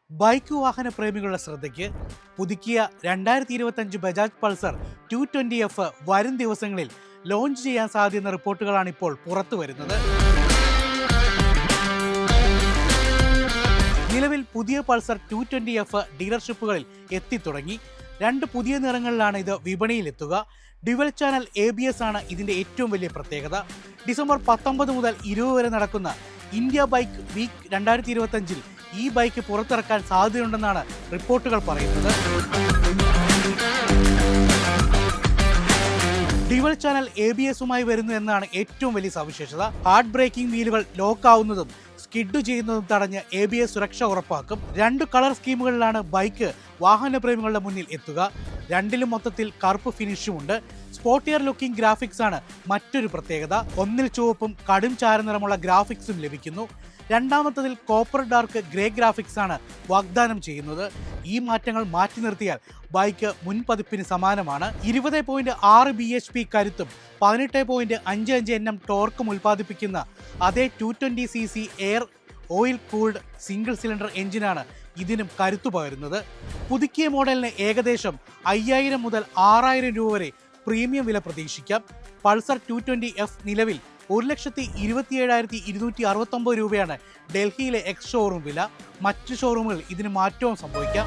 Bike വാഹന പ്രേമികളുടെ ശ്രദ്ധയ്ക്ക് പുതുക്കിയ 2025 ബജാജ് പൾസർ 220F വരും ദിവസങ്ങളിൽ ലോഞ്ച് ചെയ്യാൻ സാധ്യത റിപ്പോർട്ടുകളാണ് ഇപ്പോൾ പുറത്തു വരുന്നത്. നിലവിൽ പുതിയ പൾസർ 220F ഡീലർഷിപ്പുകളിൽ എത്തിത്തുടങ്ങി. 2 പുതിയ നിറങ്ങളിലാണ് ഇത് വിപണിയിലെത്തുക. ഡ്യുവൽ ചാനൽ ABS ആണ് ഇതിന്റെ ഏറ്റവും വലിയ പ്രത്യേകത. ഡിസംബർ 19 മുതൽ 20 വരെ നടക്കുന്ന ഇന്ത്യ ബൈക്ക് വീക്ക് 2025-ൽ ഈ ബൈക്ക് പുറത്തിറക്കാൻ സാധ്യതയുണ്ടെന്നാണ് റിപ്പോർട്ടുകൾ പറയുന്നത്. ഡ്യുവൽ ചാനൽ ABS-ഉമായി വരുന്നു എന്നാണ് ഏറ്റവും വലിയ സവിശേഷത. ഹാർഡ് ബ്രേക്കിംഗ് വീലുകൾ ലോക്ക് ആവുന്നതും സ്കിഡ് ചെയ്യുന്നതും തടഞ്ഞ് ABS സുരക്ഷ ഉറപ്പാക്കും. 2 കളർ സ്കീമുകളിലാണ് ബൈക്ക് വാഹനപ്രേമികളുടെ മുന്നിൽ എത്തുക. രണ്ടിലും മൊത്തത്തിൽ കറുപ്പ് ഫിനിഷുമുണ്ട്. സ്പോർട്ടിയർ ലുക്കിംഗ് ഗ്രാഫിക്സ് ആണ് മറ്റൊരു പ്രത്യേകത. ഒന്നിൽ ചുവപ്പും കടും ചാരനിറമുള്ള ഗ്രാഫിക്സും ലഭിക്കുന്നു. രണ്ടാമത്തതിൽ കോപ്പർ ഡാർക്ക് ഗ്രേ ഗ്രാഫിക്സ് ആണ് വാഗ്ദാനം ചെയ്യുന്നത്. ഈ മാറ്റങ്ങൾ മാറ്റി നിർത്തിയാൽ ബൈക്ക് മുൻപതിപ്പിന് സമാനമാണ്. 20.6 bhp കരുത്തും 18.55 Nm ടോർക്കും ഉൽപ്പാദിപ്പിക്കുന്ന അതേ 220cc air oil cooled single cylinder എഞ്ചിനാണ് ഇതിനും കരുത്തു പകരുന്നത്. പുതുക്കിയ മോഡലിന് ഏകദേശം 5000 മുതൽ 6000 രൂപ വരെ പ്രീമിയം വില പ്രതീക്ഷിക്കാം. പൾസർ 220F നിലവിൽ 1,27,269 രൂപയാണ് ഡൽഹിയിലെ എക്സ് ഷോറൂം വില. മറ്റ് ഷോറൂമുകൾ ഇതിന് മാറ്റവും സംഭവിക്കാം.